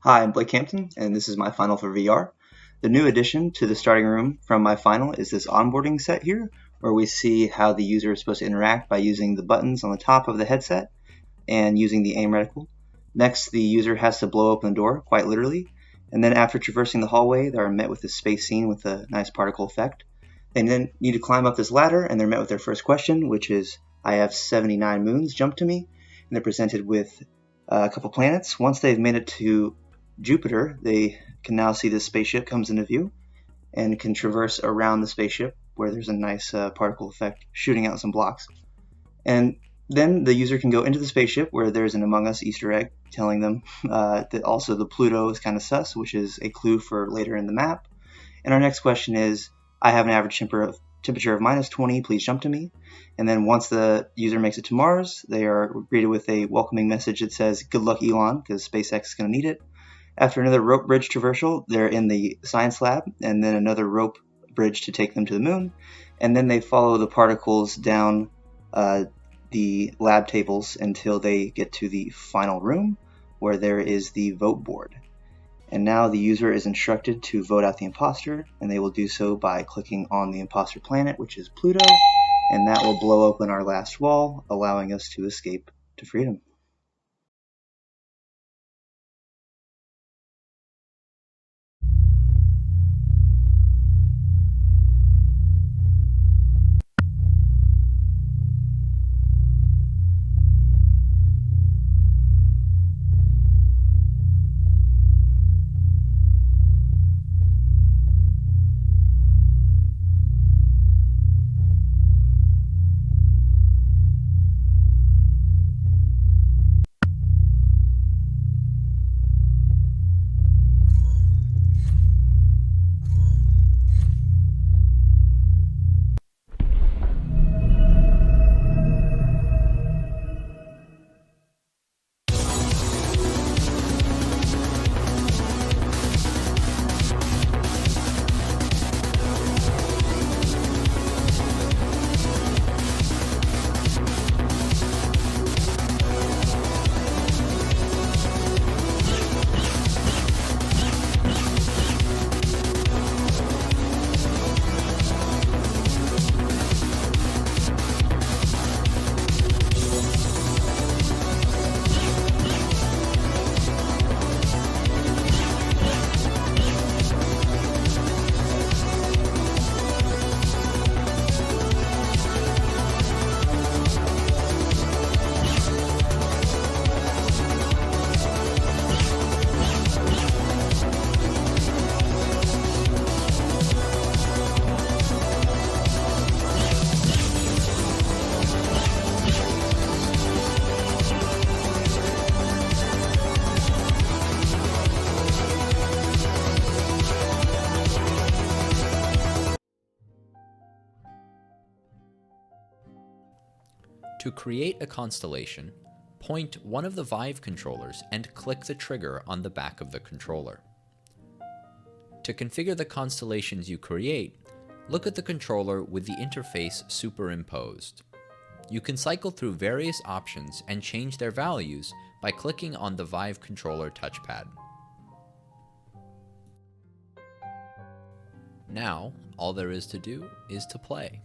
Hi, I'm Blake Hampton, and this is my final for VR. The new addition to the starting room from my final is this onboarding set here, where we see how the user is supposed to interact by using the buttons on the top of the headset and using the aim reticle. Next, the user has to blow open the door, quite literally, and then after traversing the hallway, they are met with this space scene with a nice particle effect. They then need to climb up this ladder, and they're met with their first question, which is, I have 79 moons jump to me, and they're presented with a couple planets. Once they've made it to Jupiter, they can now see the spaceship comes into view and can traverse around the spaceship where there's a nice particle effect shooting out some blocks. And then the user can go into the spaceship where there's an Among Us Easter egg telling them that also the Pluto is kind of sus, which is a clue for later in the map. And our next question is, I have an average temperature of minus 20, please jump to me. And then once the user makes it to Mars, they are greeted with a welcoming message that says, good luck Elon, because SpaceX is going to need it. After another rope bridge traversal, they're in the science lab, and then another rope bridge to take them to the moon. And then they follow the particles down the lab tables until they get to the final room, where there is the vote board. And now the user is instructed to vote out the imposter, and they will do so by clicking on the imposter planet, which is Pluto, and that will blow open our last wall, allowing us to escape to freedom. To create a constellation, point one of the Vive controllers and click the trigger on the back of the controller. To configure the constellations you create, look at the controller with the interface superimposed. You can cycle through various options and change their values by clicking on the Vive controller touchpad. Now, all there is to do is to play.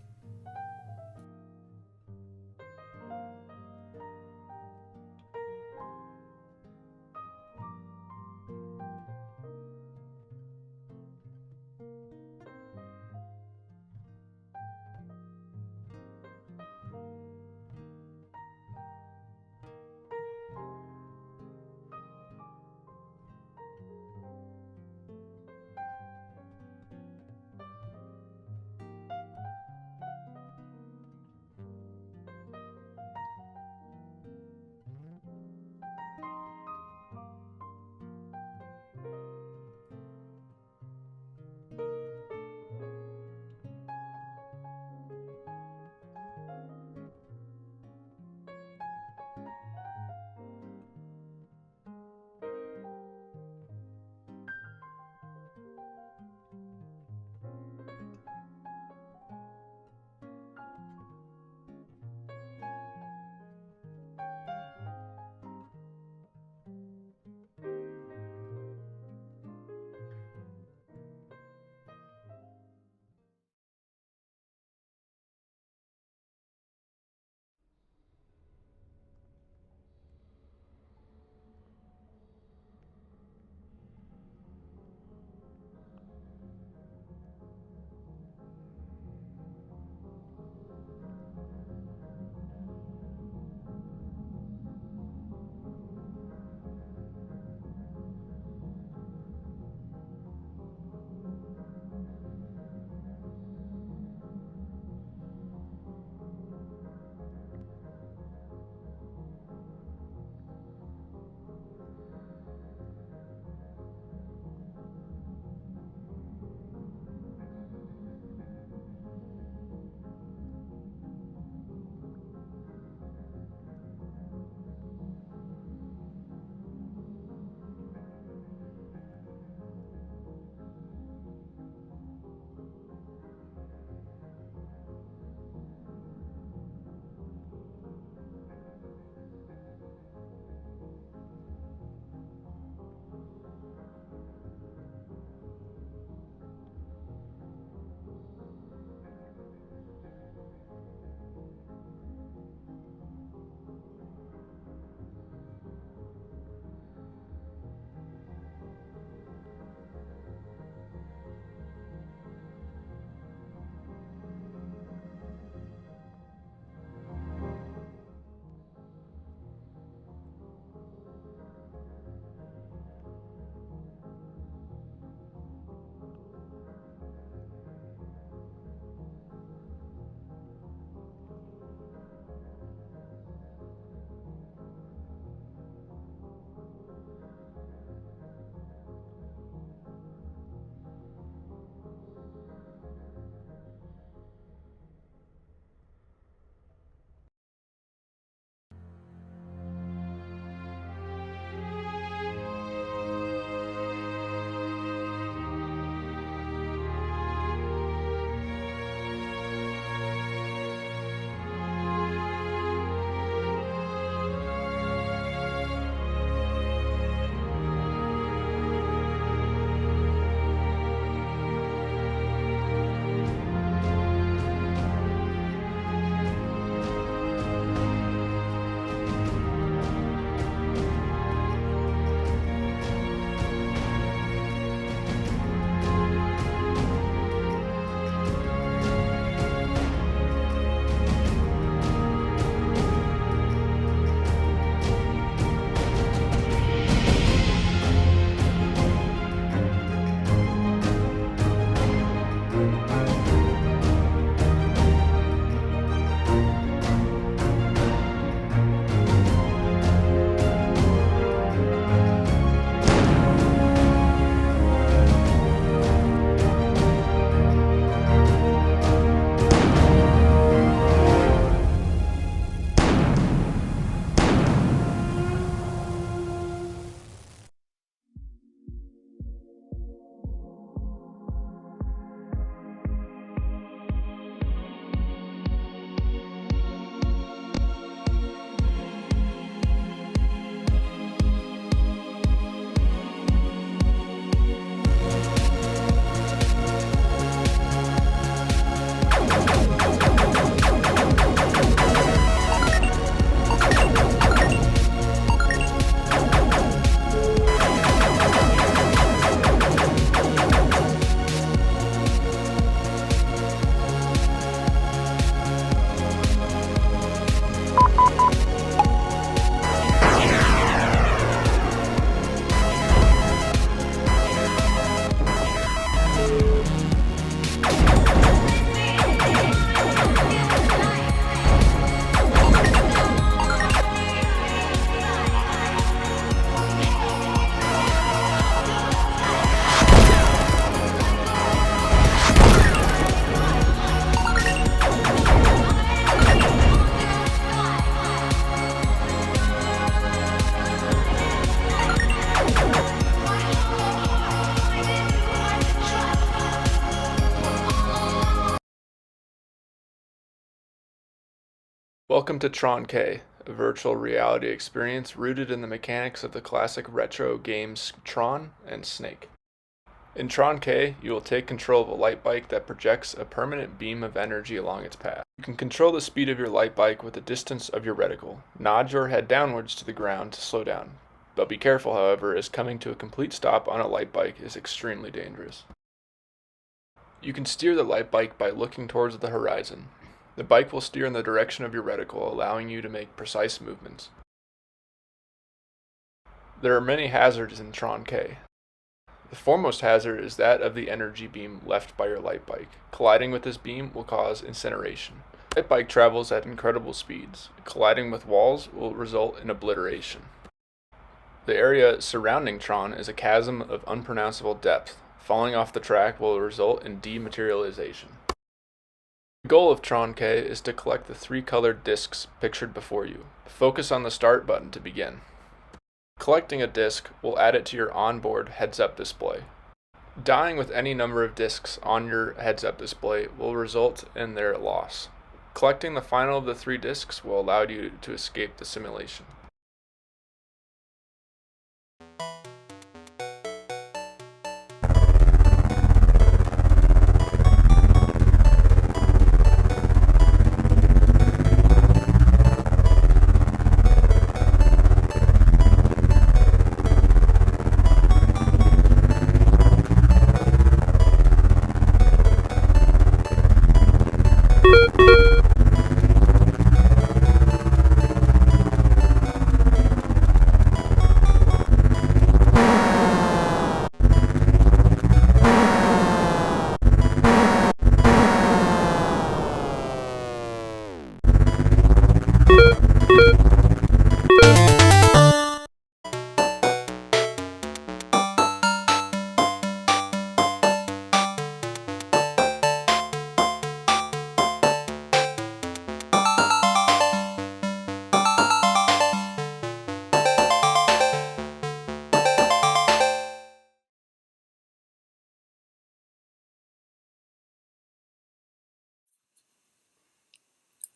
Welcome to Tron K, a virtual reality experience rooted in the mechanics of the classic retro games Tron and Snake. In Tron K, you will take control of a light bike that projects a permanent beam of energy along its path. You can control the speed of your light bike with the distance of your reticle. Nod your head downwards to the ground to slow down. But be careful, however, as coming to a complete stop on a light bike is extremely dangerous. You can steer the light bike by looking towards the horizon. The bike will steer in the direction of your reticle, allowing you to make precise movements. There are many hazards in Tron K. The foremost hazard is that of the energy beam left by your light bike. Colliding with this beam will cause incineration. The light bike travels at incredible speeds. Colliding with walls will result in obliteration. The area surrounding Tron is a chasm of unpronounceable depth. Falling off the track will result in dematerialization. The goal of Tron K is to collect the 3 colored discs pictured before you. Focus on the start button to begin. Collecting a disc will add it to your onboard heads-up display. Dying with any number of discs on your heads-up display will result in their loss. Collecting the final of the 3 discs will allow you to escape the simulation.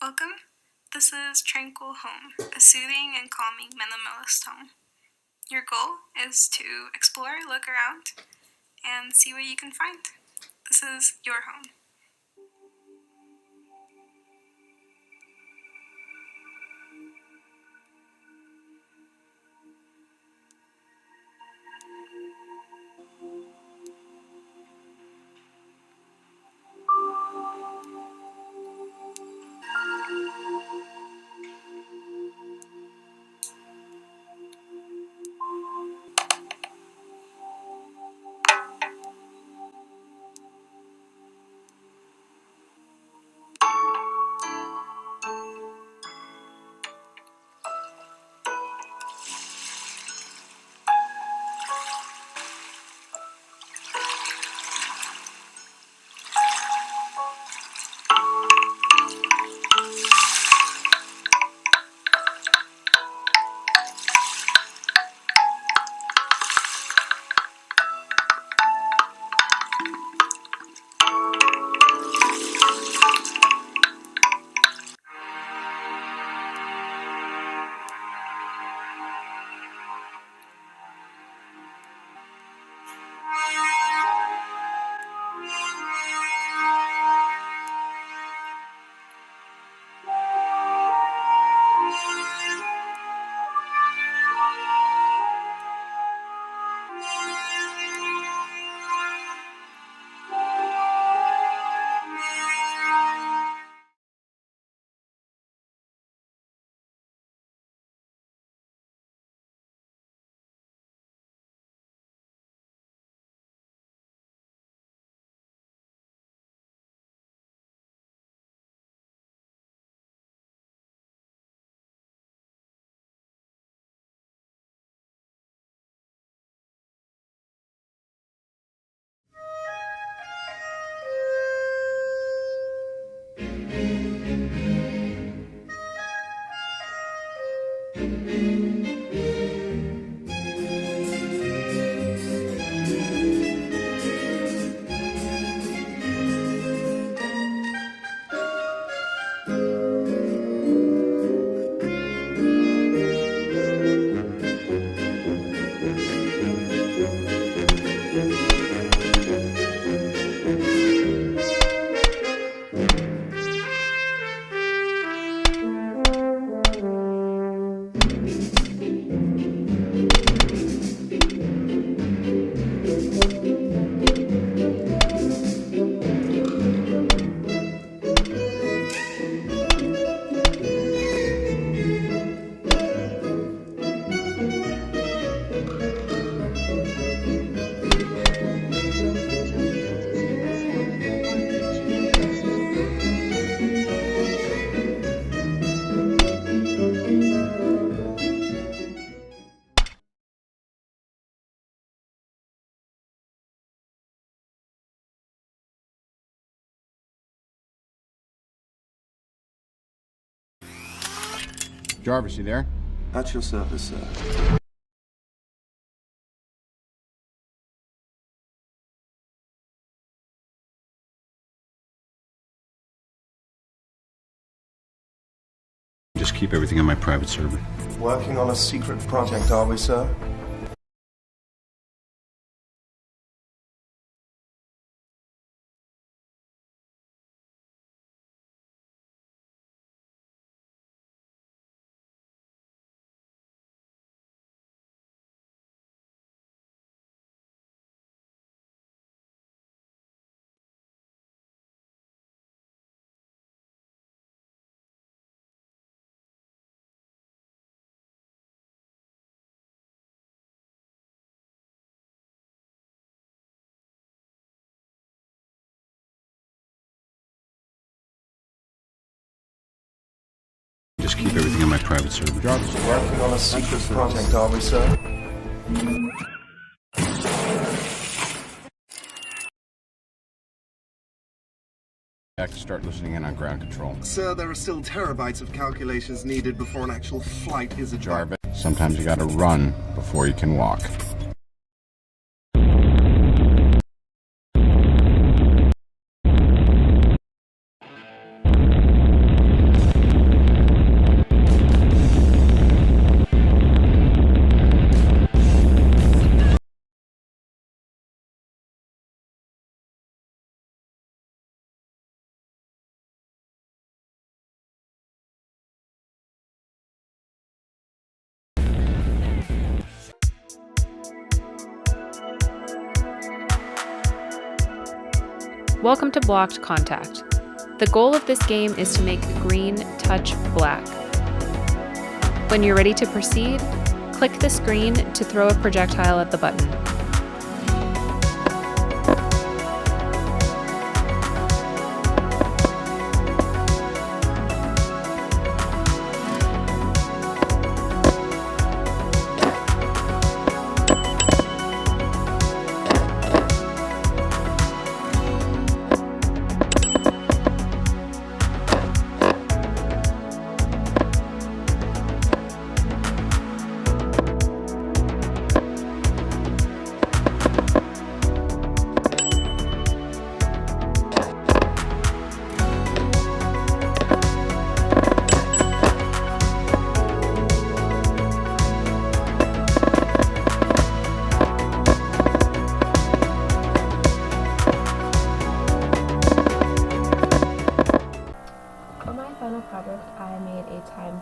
Welcome. This is Tranquil Home, a soothing and calming minimalist home. Your goal is to explore, look around, and see what you can find. This is your home. Jarvis, you there? At your service, sir. Just keep everything on my private server. Working on a secret project, are we, sir? Just keep everything on my private server. Jarvis, Working on a secret project, are we, sir? back to start listening in on ground control. Sir, there are still terabytes of calculations needed before an actual flight is achieved. Jarvis, sometimes you gotta run before you can walk. Welcome to Blocked Contact. The goal of this game is to make green touch black. When you're ready to proceed, click the screen to throw a projectile at the button.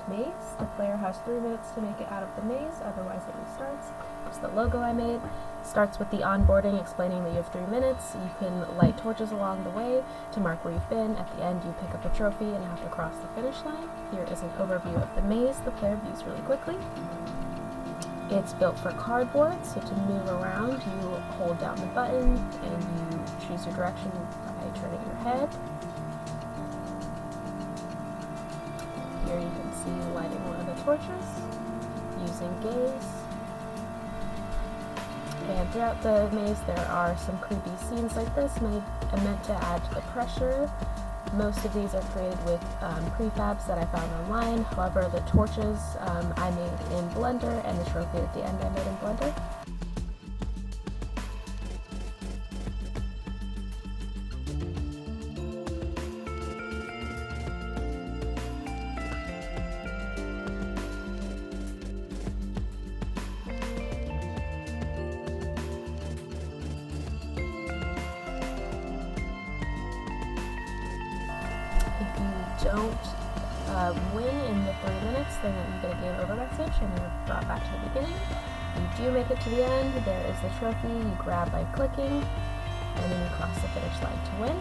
maze. The player has 3 minutes to make it out of the maze, otherwise it restarts. It's the logo I made. Starts with the onboarding explaining that you have 3 minutes. You can light torches along the way to mark where you've been. At the end you pick up a trophy and have to cross the finish line. Here is an overview of the maze the player views really quickly. It's built for cardboard, so to move around you hold down the button and you choose your direction by turning your head. Here you can see lighting one of the torches, using gaze. And throughout the maze there are some creepy scenes like this meant to add to the pressure. Most of these are created with prefabs that I found online. However, the torches I made in Blender, and the trophy at the end I made in Blender. If you don't win in the 3 minutes, then you get a game over message and you're brought back to the beginning. If you do make it to the end, there is the trophy you grab by clicking, and then you cross the finish line to win.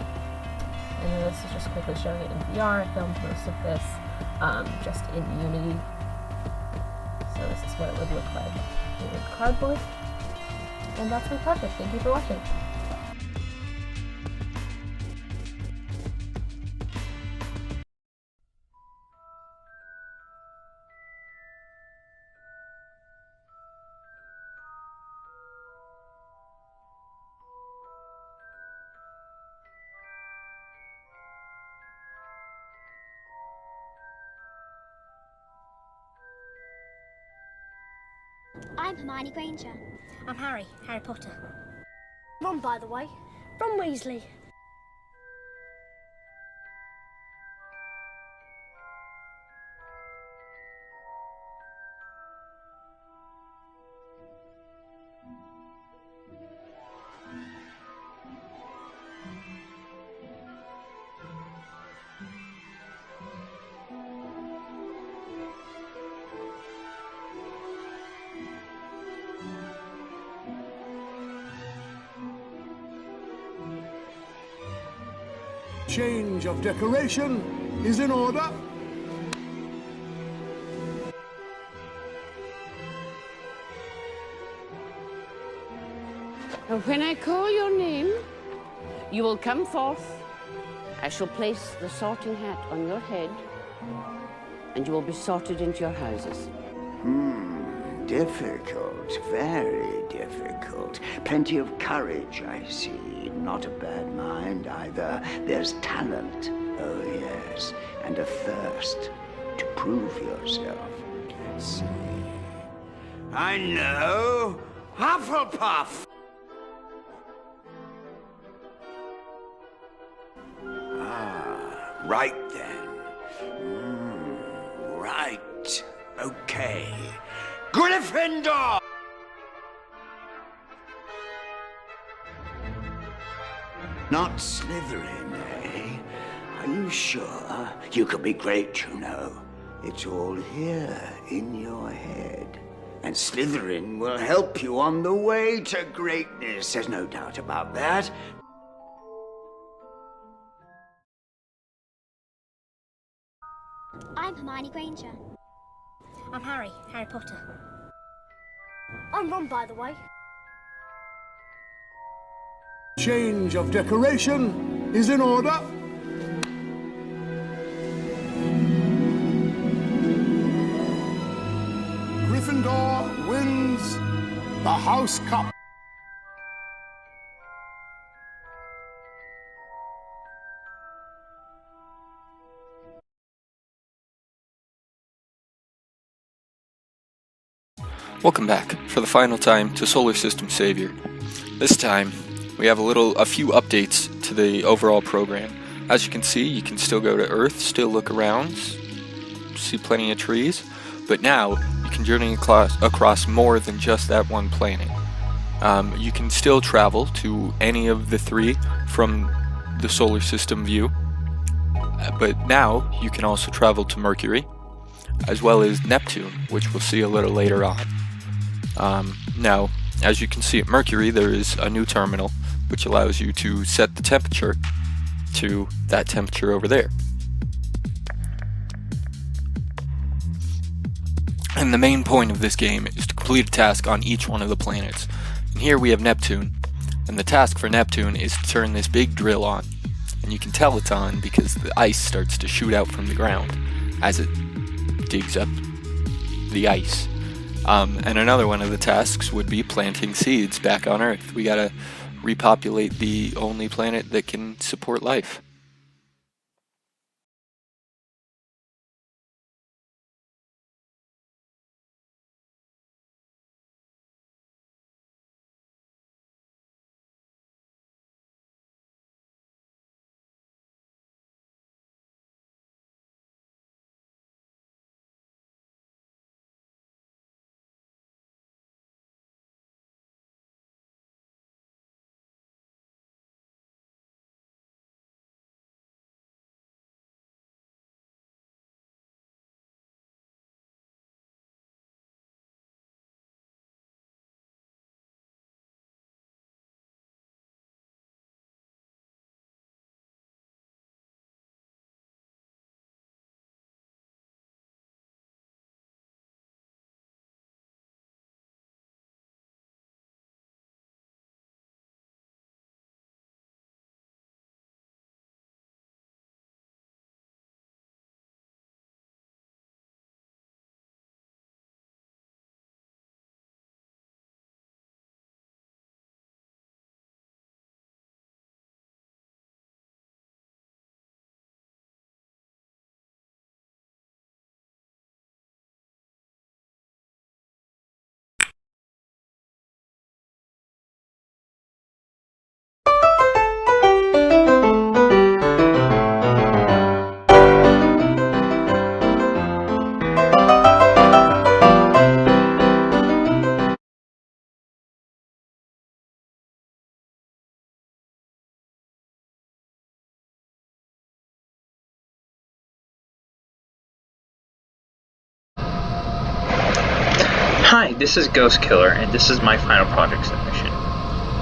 And then this is just quickly showing it in VR. I filmed most of this just in Unity. So this is what it would look like in cardboard. And that's my project. Thank you for watching. I'm Hermione Granger. I'm Harry Potter. Ron, by the way. Ron Weasley. Change of decoration is in order. And when I call your name, you will come forth. I shall place the sorting hat on your head, and you will be sorted into your houses. Difficult, very difficult. Plenty of courage, I see. Not a bad mind either. There's talent, oh yes, and a thirst to prove yourself. Let's see. I know! Hufflepuff! Right then. Right. Okay. Gryffindor! Not Slytherin, eh? Are you sure? You could be great, you know. It's all here in your head. And Slytherin will help you on the way to greatness. There's no doubt about that. I'm Hermione Granger. I'm Harry Potter. I'm Ron, by the way. Change of decoration is in order. Gryffindor wins the House Cup. Welcome back for the final time to Solar System Savior. This time we have a few updates to the overall program. As you can see, you can still go to Earth, still look around, see plenty of trees, but now you can journey across more than just that one planet. You can still travel to any of the three from the solar system view, but now you can also travel to Mercury, as well as Neptune, which we'll see a little later on. Now, as you can see at Mercury, there is a new terminal, which allows you to set the temperature to that temperature over there. And the main point of this game is to complete a task on each one of the planets. And here we have Neptune, and the task for Neptune is to turn this big drill on. And you can tell it's on because the ice starts to shoot out from the ground as it digs up the ice. And another one of the tasks would be planting seeds back on Earth. We gotta repopulate the only planet that can support life. Hi, this is Ghost Killer, and this is my final project submission.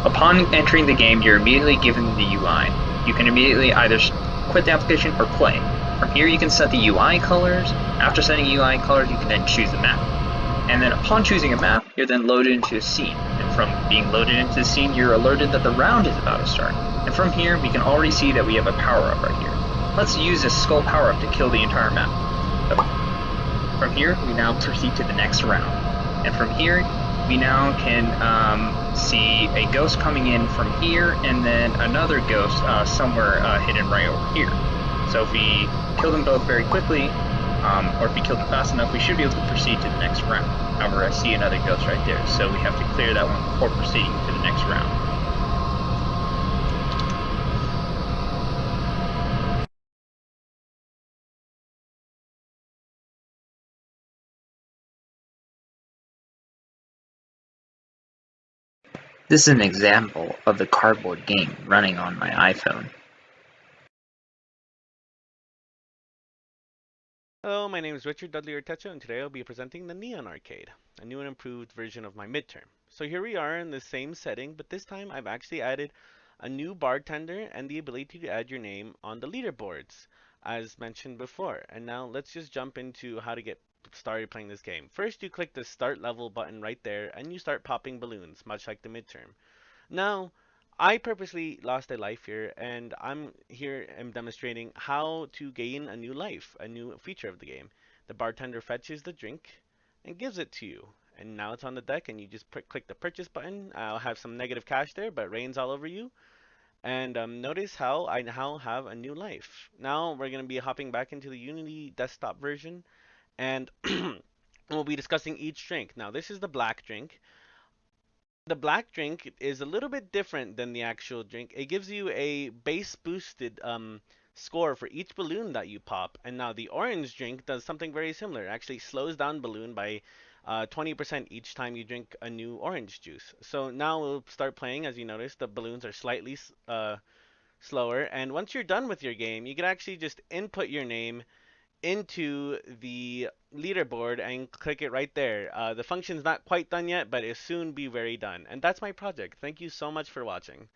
Upon entering the game, you're immediately given the UI. You can immediately either quit the application or play. From here, you can set the UI colors. After setting UI colors, you can then choose the map. And then upon choosing a map, you're then loaded into a scene. And from being loaded into the scene, you're alerted that the round is about to start. And from here, we can already see that we have a power-up right here. Let's use this skull power-up to kill the entire map. So, from here, we now proceed to the next round. And from here, we now can see a ghost coming in from here, and then another ghost somewhere hidden right over here. So if we kill them both very quickly, or if we kill them fast enough, we should be able to proceed to the next round. However, I see another ghost right there, so we have to clear that one before proceeding to the next round. This is an example of the cardboard game running on my iPhone. Hello, my name is Richard Dudley Artecho, and today I'll be presenting the Neon Arcade, a new and improved version of my midterm. So here we are in the same setting, but this time I've actually added a new bartender and the ability to add your name on the leaderboards, as mentioned before. And now let's just jump into how to get started playing this game. First, you click the Start Level button right there, and you start popping balloons, much like the midterm. Now, I purposely lost a life here, and I'm demonstrating how to gain a new life, a new feature of the game. The bartender fetches the drink and gives it to you. And now it's on the deck, and you just click the purchase button. I'll have some negative cash there, but it rains all over you. And notice how I now have a new life. Now we're going to be hopping back into the Unity desktop version, and we'll be discussing each drink. Now this is the black drink. The black drink is a little bit different than the actual drink. It gives you a base boosted score for each balloon that you pop. And now the orange drink does something very similar. It actually slows down balloon by 20% each time you drink a new orange juice. So now we'll start playing. As you notice, the balloons are slightly slower. And once you're done with your game, you can actually just input your name into the leaderboard and click it right there. The function's not quite done yet, but it'll soon be very done. And that's my project. Thank you so much for watching.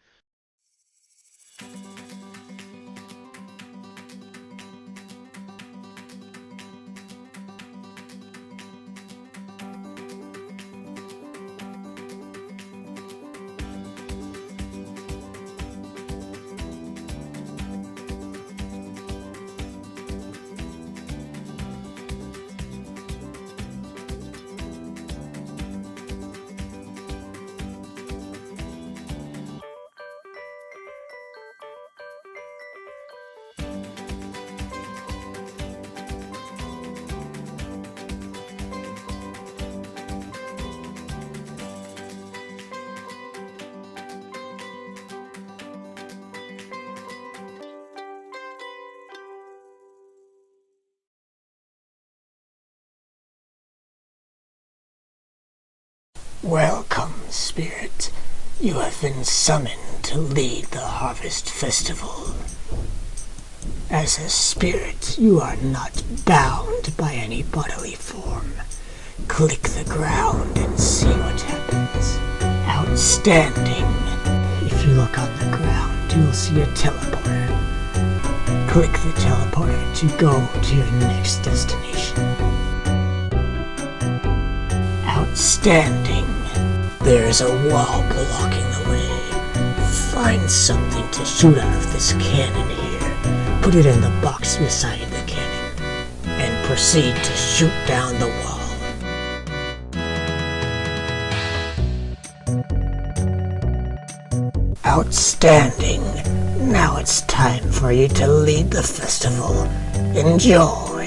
Welcome, Spirit. You have been summoned to lead the Harvest Festival. As a spirit, you are not bound by any bodily form. Click the ground and see what happens. Outstanding. If you look on the ground, you'll see a teleporter. Click the teleporter to go to your next destination. Outstanding. There's a wall blocking the way. Find something to shoot out of this cannon here. Put it in the box beside the cannon. And proceed to shoot down the wall. Outstanding. Now it's time for you to lead the festival. Enjoy.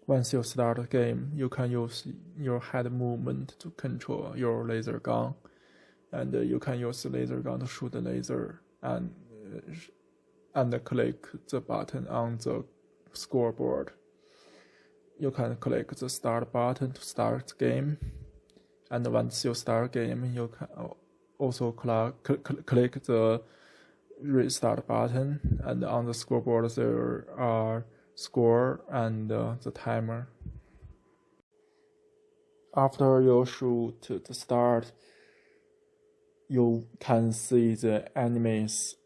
Once you start the game, you can use your head movement to control your laser gun, and you can use the laser gun to shoot the laser and click the button on the scoreboard. You can click the start button to start the game, and once you start the game, you can also click the restart button, and on the scoreboard there are score and the timer. After you shoot the start, you can see the enemies,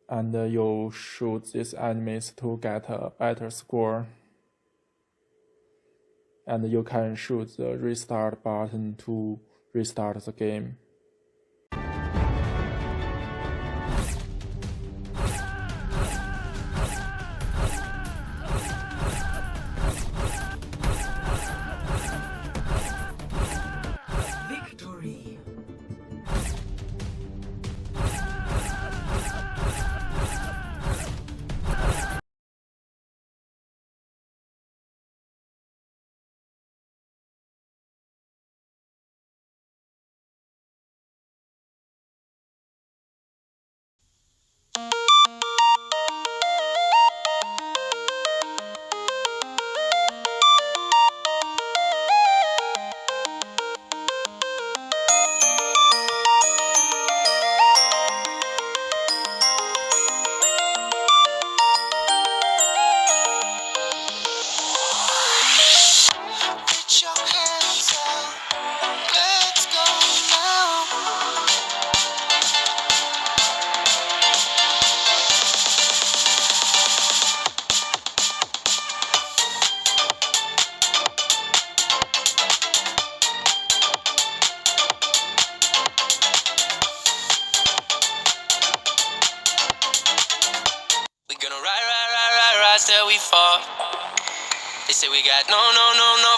and you shoot these enemies to get a better score. And you can shoot the restart button to restart the game. Victory! Till we fall. They say we got no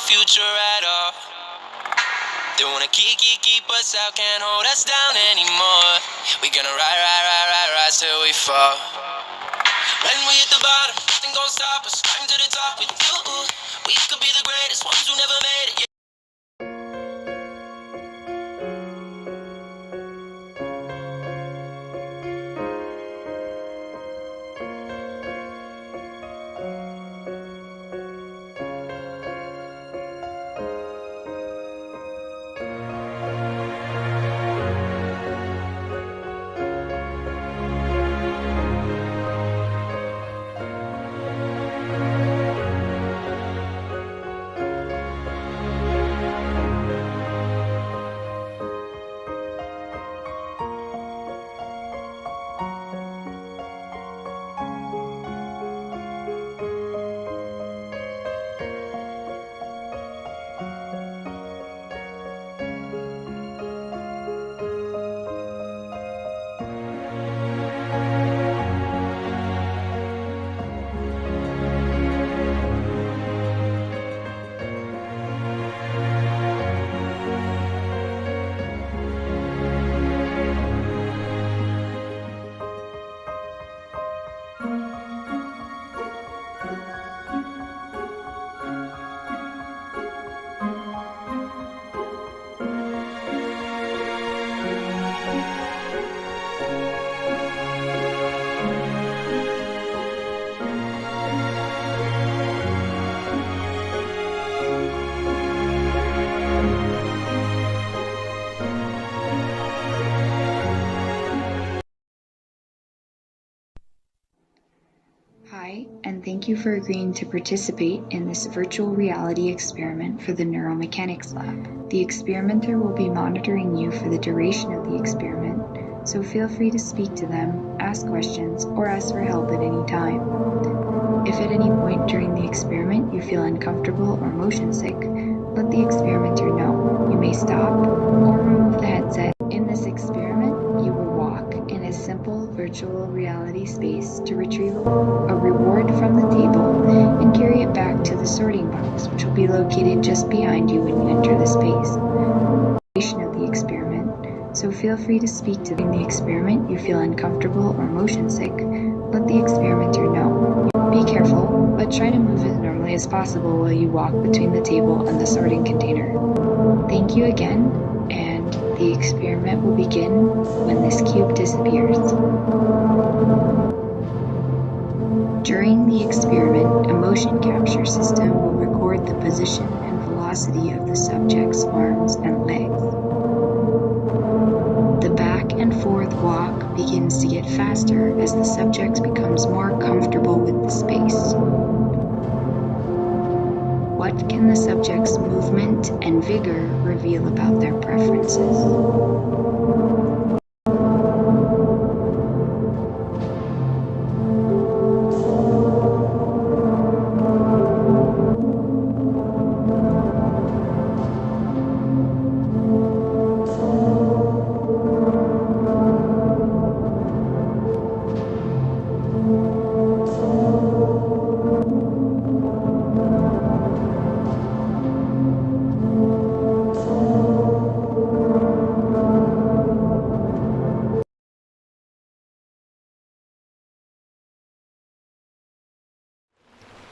future at all. They wanna keep us out, can't hold us down anymore. We gonna rise till we fall. When we hit the bottom, nothing gon' stop us. Climb to the top with you. We could be the greatest ones who never made it. Hi, and thank you for agreeing to participate in this virtual reality experiment for the Neuromechanics Lab. The experimenter will be monitoring you for the duration of the experiment, so feel free to speak to them, ask questions, or ask for help at any time. If at any point during the experiment you feel uncomfortable or motion sick, let the experimenter know. You may stop or remove the headset. In this experiment, you will walk in a simple virtual reality space to retrieve a reward from the table and carry it back to the sorting box, which will be located just behind you when you enter the space. Of the experiment, so feel free to speak to them. In the experiment, you feel uncomfortable or motion sick, let the experimenter know. Be careful, but try to move as normally as possible while you walk between the table and the sorting container. Thank you again, and the experiment will begin when this cube disappears. During the experiment, a motion capture system will record the position and velocity of the subject's arms and legs. The back and forth walk begins to get faster as the subject becomes more comfortable with the space. What can the subject's movement and vigor reveal about their preferences?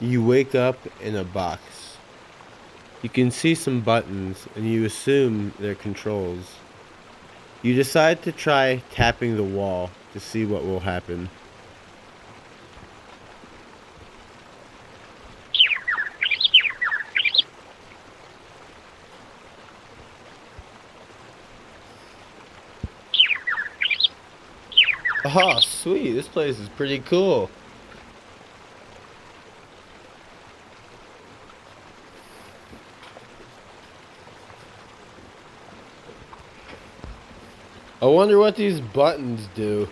You wake up in a box. You can see some buttons and you assume they're controls. You decide to try tapping the wall to see what will happen. Oh, sweet, this place is pretty cool. I wonder what these buttons do.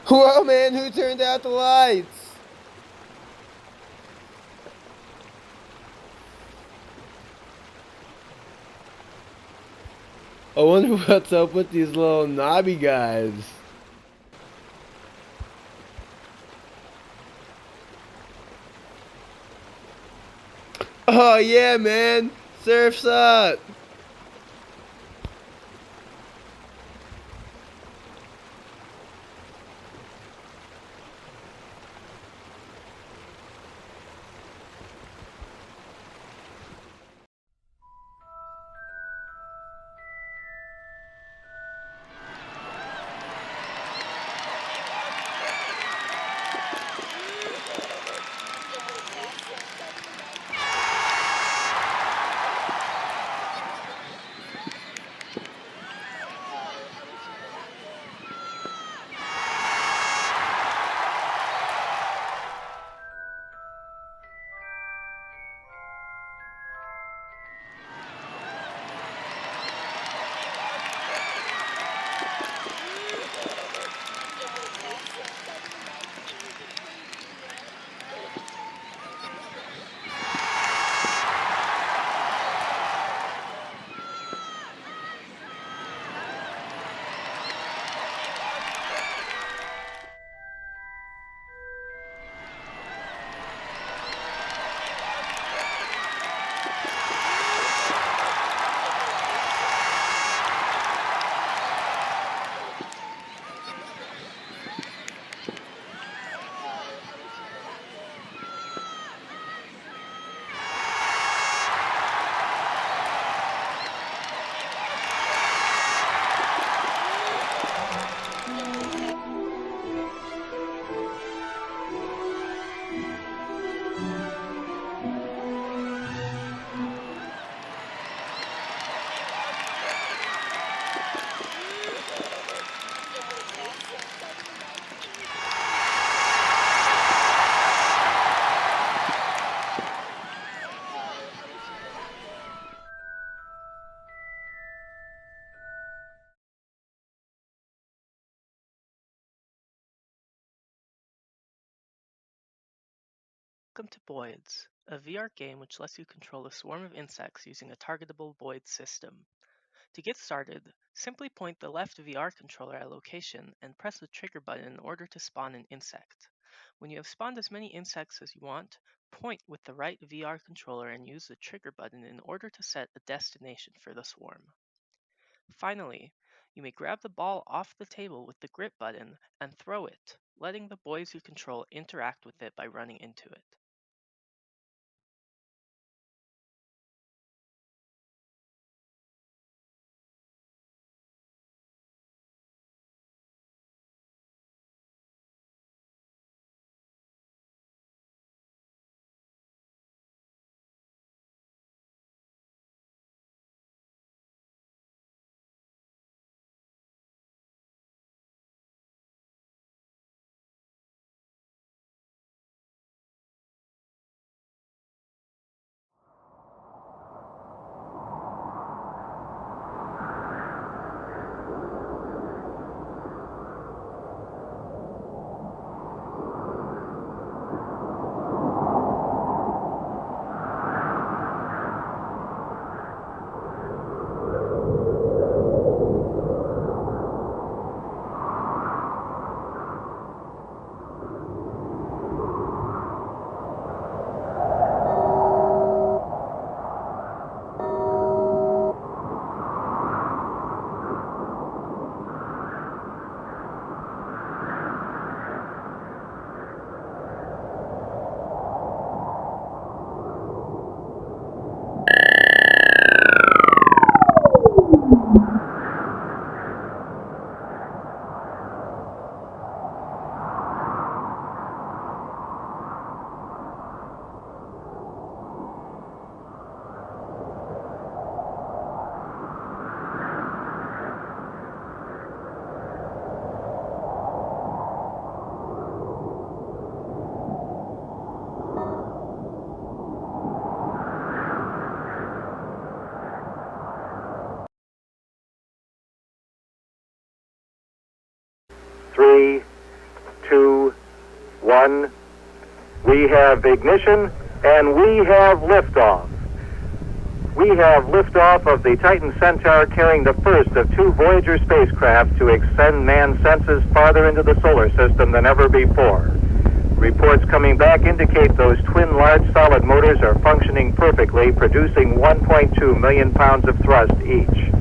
Whoa, man, who turned out the lights? I wonder what's up with these little knobby guys. Oh yeah, man, surf's up. Welcome to Boids, a VR game which lets you control a swarm of insects using a targetable Boid system. To get started, simply point the left VR controller at a location and press the trigger button in order to spawn an insect. When you have spawned as many insects as you want, point with the right VR controller and use the trigger button in order to set a destination for the swarm. Finally, you may grab the ball off the table with the grip button and throw it, letting the boys you control interact with it by running into it. Three, two, one. We have ignition and we have liftoff. We have liftoff of the Titan Centaur carrying the first of two Voyager spacecraft to extend man's senses farther into the solar system than ever before. Reports coming back indicate those twin large solid motors are functioning perfectly, producing 1.2 million pounds of thrust each.